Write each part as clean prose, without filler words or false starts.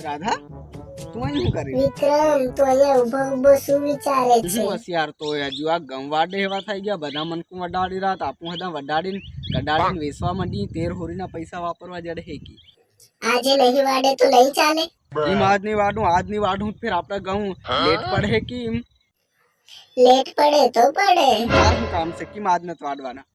राधा तू અહીં શું કરી વિક્રમ તો અહીંયા ઉભો ઉભો શું વિચારે છે? હું હોશિયાર તો હજુ આ ગમવાડે એવા થઈ ગયા બધા મનકું વડાડી રાત આપું હતા વડાડીને કડાડીને વેચવા માંડી 13 હોરીના પૈસા વાપરવા જડે હેકી આજે નહીં વાડે તો નહીં ચાલે. ઈમ આજની વાડું ફિર આપડા ઘઉં લેટ પડે કે ઈમ લેટ પડે તો પડે. મારું કામ છે કે આજ નત વાડવાના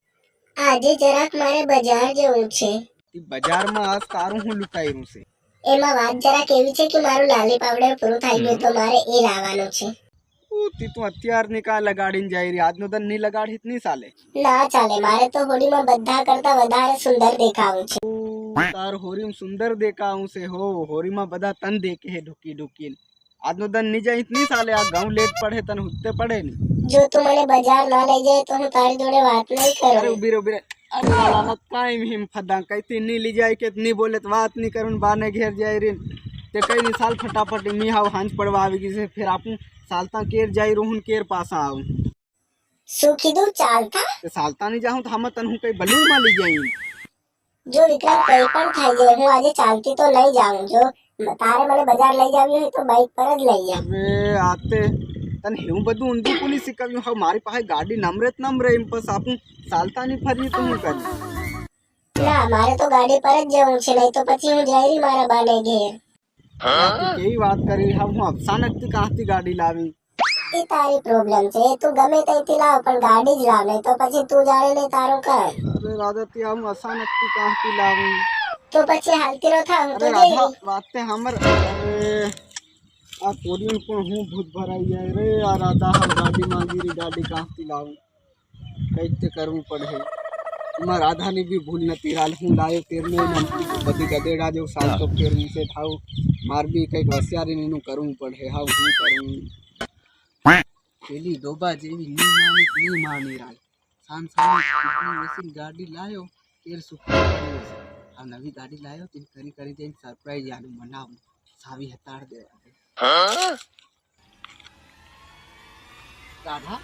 આજે જરાક મારે બજાર જવું છે. ઈ બજારમાં આજ તારું હું લુકાયું છે એમાં વાત જરાક એવી છે કે મારું લાલી પાવડર પૂરું થઈ ગયું તો મારે એ લાવવાનું છે. તું અત્યારની કા લગાડીને જાય રહી આજનો તન નહીં લગાડી જ નહીં ચાલે ના ચાલે, મારે તો હોળીમાં બધા કરતા વધારે સુંદર દેખાવું છે. તાર હોરીમાં સુંદર દેખાવું છે હો હોરીમાં બધા તન દેખે હે ઢુકી ઢુકીને આજનો તન નહીં જાય નહીં ચાલે આ ઘઉં લેટ પડે તને હુત્તે પડે નહીં જો તું મને બજાર ના લઈ જાય તો હું તારી જોડે વાત નહીં અરે કરું. ઉભી રે અરે લાલા કાઈ હિમ ફદા કઈથી નહીં લઈ જાય કે નહીં બોલે તો વાત નહીં કરું બાને ઘેર જાય રે તે કઈ નહીં સાલ ફટાફટ મી હાવ હાંજ પડવા આવી ગઈ છે ફિર આપું સાલતા કેર જાય રહું કેર પાસા આવું શું કીધું? ચાલતા? તે સાલતા નહીં જાઉં તો હમ તન હું કઈ બલૂન માં લઈ જાય જો વિક્રમ કઈ પણ થઈ જાય હું આજે ચાલતી તો નહીં જાઉં. જો તારે મને બજાર લઈ જવી હોય તો બાઇક પર જ લઈ જાવ. હવે આતે તને એવું બધું ઊંધું કોની શીખવ્યું હવે મારી પાસે ગાડી નમરે એમ બસ આપું ચાલતા નહીં ફરી તો હું કરી ના મારે તો ગાડી પર જ જવું છે, નહીં તો પછી હું જઈ રહી મારા બાને ઘેર. કેવી વાત કરી હવે હું અચાનક થી કાંથી ગાડી લાવી એ તારી પ્રોબ્લેમ છે, તું ગમે ત્યાંથી લાવ પણ ગાડી જ લાવ, નહીં તો પછી તું જાણે ને તારું કર. અરે રાધા તે હું અચાનક થી કાંથી લાવી તો પછી હાલતી રહો થા હું તો અરે જઈ રાધા રહી. વાતે हमर अरे આ કોરિયન પણ હું ભૂત ભરાઈ જાય રે આ રાધા હા ગાડી માંગી રહી ગાડી કાંથી લાવું કઈ તે કરવું પડે એમાં રાધાની બી ભૂલ નથી હાલ હું લાયો તેરને બધી ગદેડા જેવું સાલ તો ફેર નીચે થાવ માર બી કંઈક હોશિયારી એનું કરવું પડે હા હું કરું પેલી ડોબા જેવી ની માની રાલ સાન ગાડી લાયો તેર સુખી આ નવી ગાડી લાયો તે કરી જઈને સરપ્રાઈઝ આનું મનાવું સાવી હતાડ દે રાધા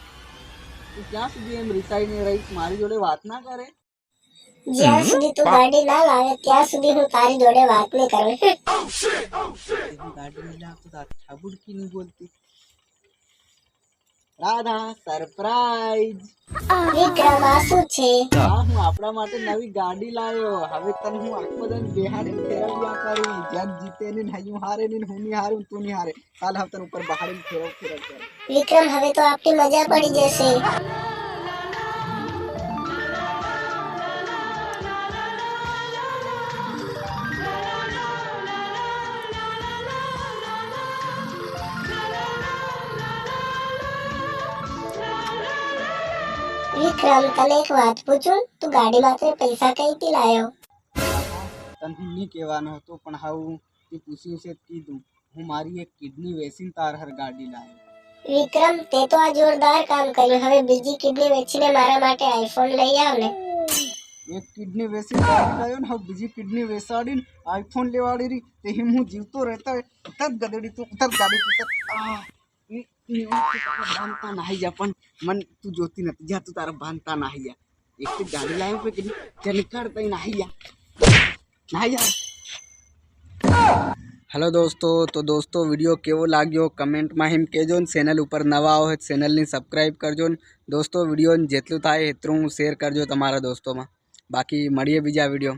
તું ક્યાં સુધી એમ રિસાઈ ને રહી મારી જોડે વાત ના કરે જ્યાં સુધી તું ગાડી ના લાવે ત્યાં સુધી હું તારી જોડે વાત નહીં કરું. ગાડી નહીં લાવતો તાર ઠાબુડકી નહીં બોલતી રાધા સરપ્રાઈઝ વિક્રમ આ શું છે? હા હું આપણા માટે નવી ગાડી લાવ્યો હવે તને હું આખો દન બેહાડીને ફેરવ્યા કરું જગ જીતે ને હું હારે ને હું નહીં હારું તું નહીં હારે કાલ હવે તને ઉપર બહાડીને ફેરવ કર વિક્રમ હવે તો આપણી મજા પડી જશે. વિક્રમ તને એક વાત પૂછું, તું ગાડી માટે પૈસા કઈથી લાયો? તને હું નહીં કહેવાનો હતો પણ હાવું તે પૂછ્યું છે કીધું હું મારી એક કિડની વેચીને તાર હર ગાડી લાવ્યો વિક્રમ તે તો આ જોરદાર કામ કર્યું. હવે બીજી કિડની વેચીને મારા માટે આઈફોન લઈ આવ ને. એક કિડની વેચીને ગાડી લાવ્યો ને હવે બીજી કિડની વેચાડીને આઈફોન લેવાડી રહી તે હિમ હું જીવતો રહેતા તત ગદડી તું તત ગાડી તું બાંધતા નાહી જા પણ મન તું જોતી નથી જા તું તારા બાંધતા નાહી જા એક જ ગાડી લાવ્યો પછી કીધું ત્યાં નીકળતા નાહી જા हेलो दोस्तों वीडियो केवो लाग्यो कमेंट में हिम कहो चेनल पर नवा हो चेनल ने सब्सक्राइब करजो दोस्तों वीडियो जेटलू थाय एटलू शेर करजो तमारा दोस्तों में बाकी मळीए बीजा वीडियो।